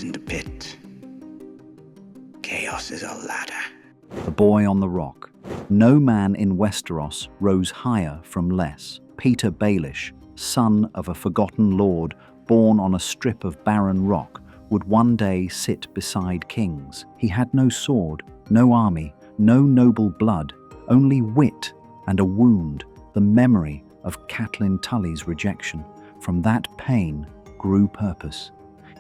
isn't a pit. Chaos is a ladder. The Boy on the Rock. No man in Westeros rose higher from less. Petyr Baelish, son of a forgotten lord born on a strip of barren rock, would one day sit beside kings. He had no sword, no army, no noble blood, only wit and a wound, the memory of Catelyn Tully's rejection. From that pain grew purpose.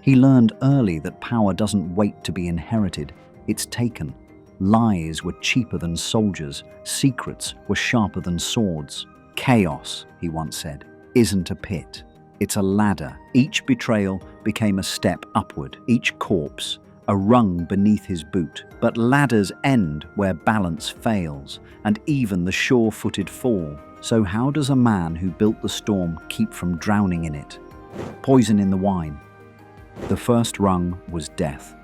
He learned early that power doesn't wait to be inherited, it's taken. Lies were cheaper than soldiers, secrets were sharper than swords. Chaos, he once said, isn't a pit, it's a ladder. Each betrayal became a step upward, each corpse a rung beneath his boot. But ladders end where balance fails, and even the sure-footed fall. So how does a man who built the storm keep from drowning in it? Poison in the wine. The first rung was death.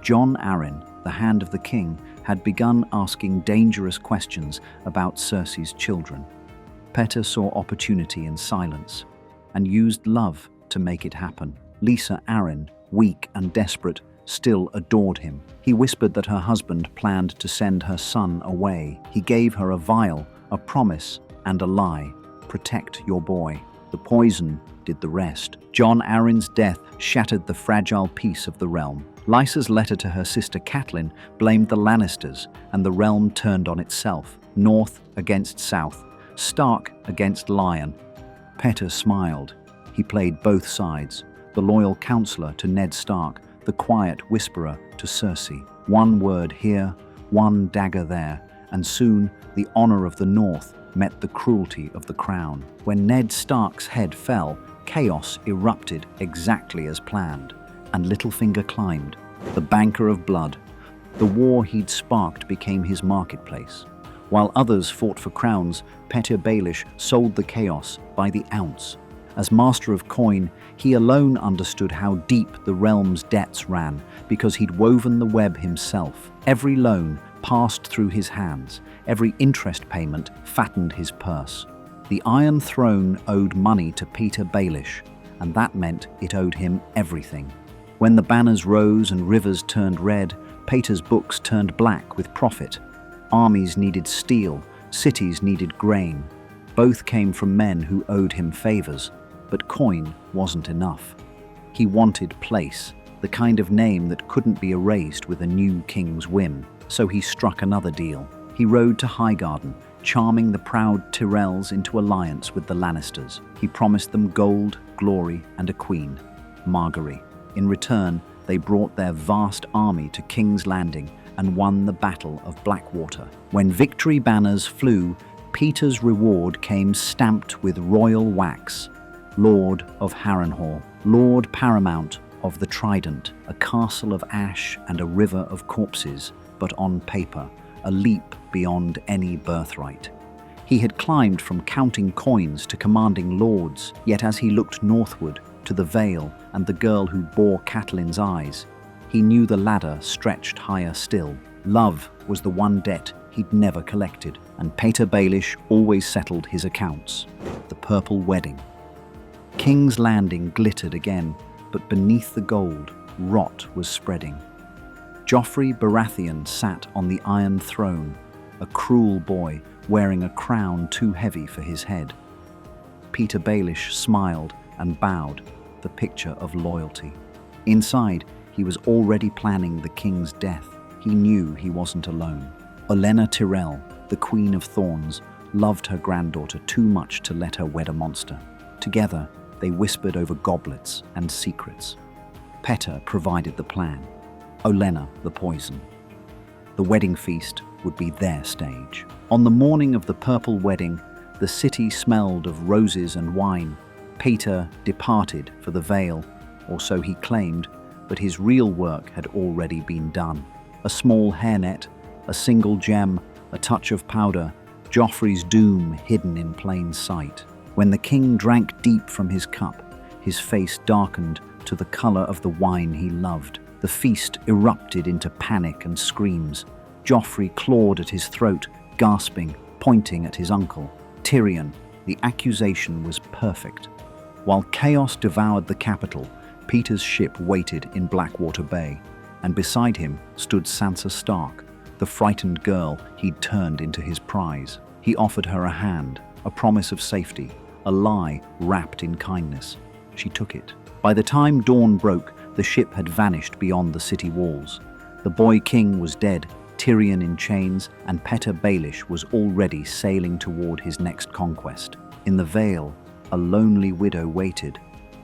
Jon Arryn, the Hand of the King, had begun asking dangerous questions about Cersei's children. Petyr saw opportunity in silence and used love to make it happen. Lysa Arryn, weak and desperate, still adored him. He whispered that her husband planned to send her son away. He gave her a vial, a promise, and a lie. Protect your boy. The poison did the rest. Jon Arryn's death shattered the fragile peace of the realm. Lysa's letter to her sister Catelyn blamed the Lannisters, and the realm turned on itself. North against South, Stark against Lion. Petyr smiled. He played both sides, the loyal counselor to Ned Stark, the quiet whisperer to Cersei. One word here, one dagger there, and soon the honor of the North met the cruelty of the crown. When Ned Stark's head fell, chaos erupted exactly as planned, and Littlefinger climbed, the banker of blood. The war he'd sparked became his marketplace. While others fought for crowns, Petyr Baelish sold the chaos by the ounce. As master of coin, he alone understood how deep the realm's debts ran, because he'd woven the web himself. Every loan passed through his hands, every interest payment fattened his purse. The Iron Throne owed money to Petyr Baelish, and that meant it owed him everything. When the banners rose and rivers turned red, Petyr's books turned black with profit. Armies needed steel, cities needed grain. Both came from men who owed him favors, but coin wasn't enough. He wanted place, the kind of name that couldn't be erased with a new king's whim. So he struck another deal. He rode to Highgarden, charming the proud Tyrells into alliance with the Lannisters. He promised them gold, glory, and a queen, Margaery. In return, they brought their vast army to King's Landing and won the Battle of Blackwater. When victory banners flew, Petyr's reward came stamped with royal wax. Lord of Harrenhal, Lord Paramount of the Trident, a castle of ash and a river of corpses, but on paper, a leap beyond any birthright. He had climbed from counting coins to commanding lords, yet as he looked northward to the Vale and the girl who bore Catelyn's eyes, he knew the ladder stretched higher still. Love was the one debt he'd never collected, and Petyr Baelish always settled his accounts. The Purple Wedding. King's Landing glittered again, but beneath the gold, rot was spreading. Joffrey Baratheon sat on the Iron Throne, a cruel boy wearing a crown too heavy for his head. Petyr Baelish smiled and bowed, the picture of loyalty. Inside, he was already planning the king's death. He knew he wasn't alone. Olenna Tyrell, the Queen of Thorns, loved her granddaughter too much to let her wed a monster. Together, they whispered over goblets and secrets. Petyr provided the plan, Olenna the poison. The wedding feast would be their stage. On the morning of the Purple Wedding, the city smelled of roses and wine. Petyr departed for the Vale, or so he claimed, but his real work had already been done. A small hairnet, a single gem, a touch of powder, Joffrey's doom hidden in plain sight. When the king drank deep from his cup, his face darkened to the color of the wine he loved. The feast erupted into panic and screams. Joffrey clawed at his throat, gasping, pointing at his uncle. Tyrion, the accusation was perfect. While chaos devoured the capital, Petyr's ship waited in Blackwater Bay, and beside him stood Sansa Stark, the frightened girl he'd turned into his prize. He offered her a hand, a promise of safety, a lie wrapped in kindness. She took it. By the time dawn broke, the ship had vanished beyond the city walls. The boy king was dead, Tyrion in chains, and Petyr Baelish was already sailing toward his next conquest. In the Vale, a lonely widow waited,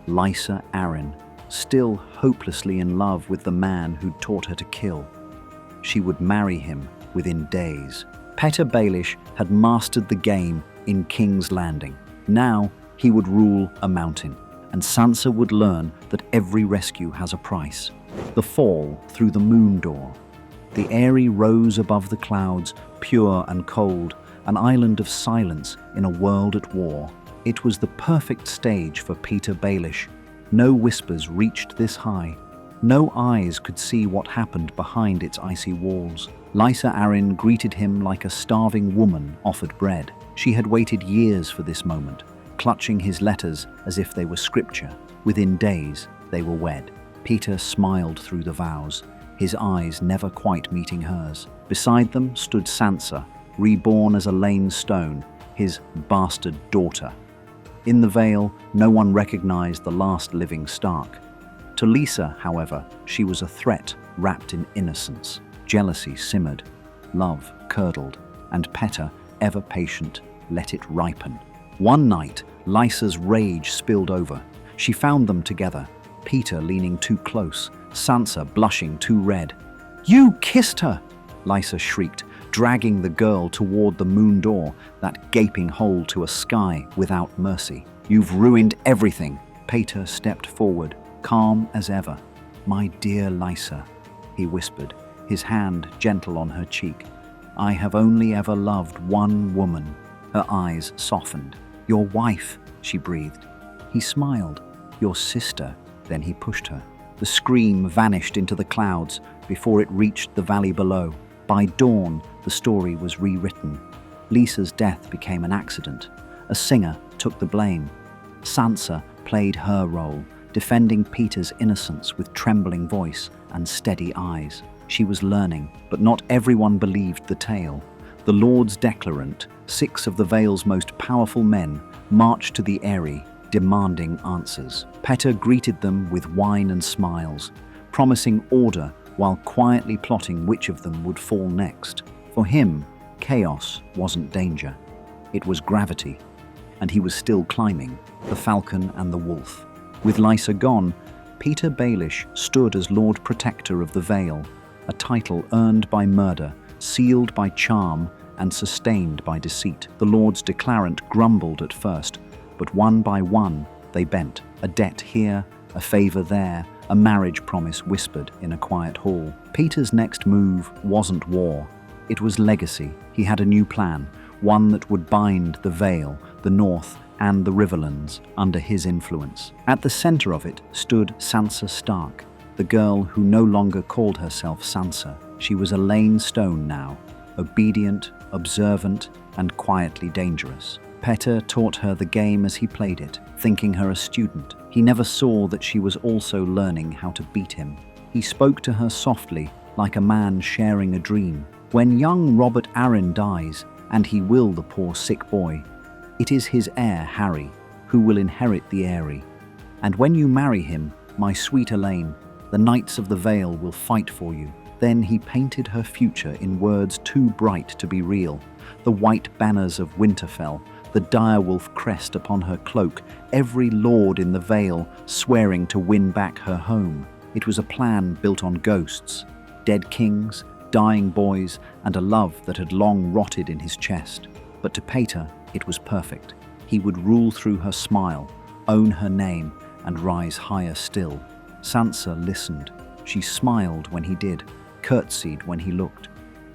Lysa Arryn, still hopelessly in love with the man who'd taught her to kill. She would marry him within days. Petyr Baelish had mastered the game in King's Landing. Now he would rule a mountain, and Sansa would learn that every rescue has a price. The fall through the moon door. The Eyrie rose above the clouds, pure and cold, an island of silence in a world at war. It was the perfect stage for Petyr Baelish. No whispers reached this high. No eyes could see what happened behind its icy walls. Lysa Arryn greeted him like a starving woman offered bread. She had waited years for this moment, clutching his letters as if they were scripture. Within days, they were wed. Petyr smiled through the vows, his eyes never quite meeting hers. Beside them stood Sansa, reborn as Elaine Stone, his bastard daughter. In the Vale, no one recognized the last living Stark. To Lysa, however, she was a threat wrapped in innocence. Jealousy simmered, love curdled, and Petyr, ever patient, let it ripen. One night, Lysa's rage spilled over. She found them together, Petyr leaning too close, Sansa blushing too red. "You kissed her!" Lysa shrieked, dragging the girl toward the moon door, that gaping hole to a sky without mercy. "You've ruined everything." Petyr stepped forward, calm as ever. "My dear Lysa," he whispered, his hand gentle on her cheek. "I have only ever loved one woman." Her eyes softened. "Your wife," she breathed. He smiled. "Your sister." Then he pushed her. The scream vanished into the clouds before it reached the valley below. By dawn, the story was rewritten. Lysa's death became an accident. A singer took the blame. Sansa played her role, defending Petyr's innocence with trembling voice and steady eyes. She was learning, but not everyone believed the tale. The Lords Declarant, 6 of the Vale's most powerful men, marched to the Eyrie, demanding answers. Petyr greeted them with wine and smiles, promising order while quietly plotting which of them would fall next. For him, chaos wasn't danger. It was gravity, and he was still climbing, the falcon and the wolf. With Lysa gone, Petyr Baelish stood as Lord Protector of the Vale, a title earned by murder, sealed by charm, and sustained by deceit. The Lords Declarant grumbled at first, but one by one they bent, a debt here, a favor there, a marriage promise whispered in a quiet hall. Petyr's next move wasn't war. It was legacy. He had a new plan, one that would bind the Vale, the North, and the Riverlands under his influence. At the center of it stood Sansa Stark, the girl who no longer called herself Sansa. She was Elaine Stone now, obedient, observant, and quietly dangerous. Petyr taught her the game as he played it, thinking her a student. He never saw that she was also learning how to beat him. He spoke to her softly, like a man sharing a dream. "When young Robert Arryn dies, and he will, the poor sick boy, it is his heir, Harry, who will inherit the Eyrie. And when you marry him, my sweet Elaine, the Knights of the Vale will fight for you." Then he painted her future in words too bright to be real. The white banners of Winterfell, the direwolf crest upon her cloak, every lord in the Vale swearing to win back her home. It was a plan built on ghosts, dead kings, dying boys, and a love that had long rotted in his chest. But to Petyr, it was perfect. He would rule through her smile, own her name, and rise higher still. Sansa listened. She smiled when he did, curtsied when he looked.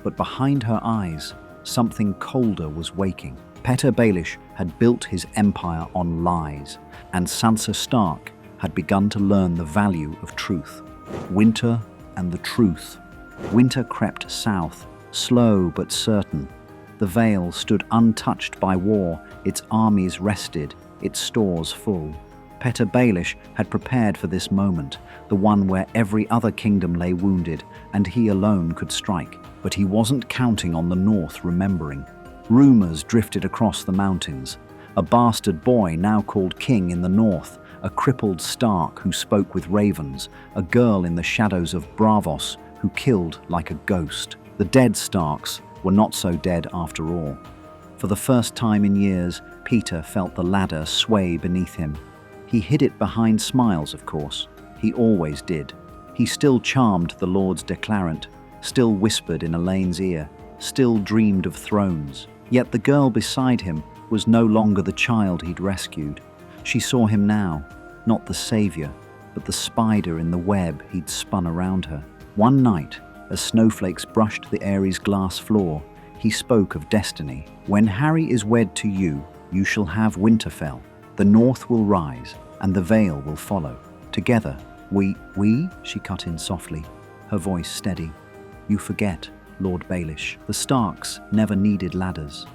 But behind her eyes, something colder was waking. Petyr Baelish had built his empire on lies, and Sansa Stark had begun to learn the value of truth. Winter and the truth. Winter crept south, slow but certain. The Vale stood untouched by war, its armies rested, its stores full. Petyr Baelish had prepared for this moment, the one where every other kingdom lay wounded and he alone could strike. But he wasn't counting on the north remembering. Rumors drifted across the mountains. A bastard boy now called king in the north, a crippled Stark who spoke with ravens, a girl in the shadows of Braavos who killed like a ghost. The dead Starks were not so dead after all. For the first time in years, Petyr felt the ladder sway beneath him. He hid it behind smiles, of course. He always did. He still charmed the Lord's declarant, still whispered in Elaine's ear, still dreamed of thrones. Yet the girl beside him was no longer the child he'd rescued. She saw him now, not the savior, but the spider in the web he'd spun around her. One night, as snowflakes brushed the Ares glass floor, he spoke of destiny. When Harry is wed to you, you shall have Winterfell. The north will rise, and the Vale will follow. Together, we, she cut in softly, her voice steady. You forget, Lord Baelish, the Starks never needed ladders.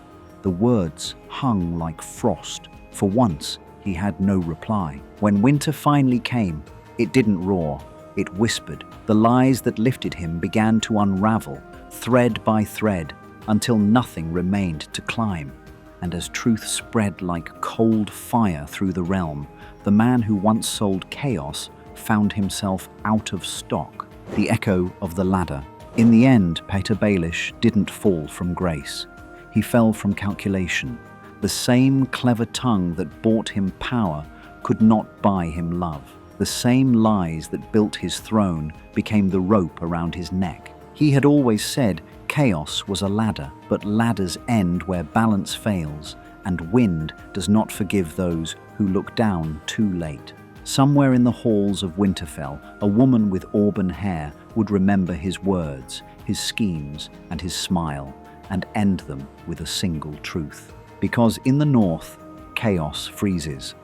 The words hung like frost. For once, he had no reply. When winter finally came, it didn't roar, it whispered. The lies that lifted him began to unravel, thread by thread, until nothing remained to climb. And as truth spread like cold fire through the realm, the man who once sold chaos found himself out of stock. The echo of the ladder. In the end, Petyr Baelish didn't fall from grace. He fell from calculation. The same clever tongue that bought him power could not buy him love. The same lies that built his throne became the rope around his neck. He had always said chaos was a ladder, but ladders end where balance fails, and wind does not forgive those who look down too late. Somewhere in the halls of Winterfell, a woman with auburn hair would remember his words, his schemes, and his smile, and end them with a single truth. Because in the north, chaos freezes,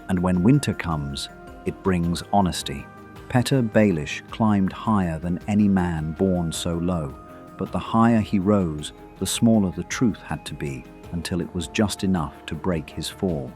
and when winter comes, it brings honesty. Petyr Baelish climbed higher than any man born so low, but the higher he rose, the smaller the truth had to be, until it was just enough to break his fall.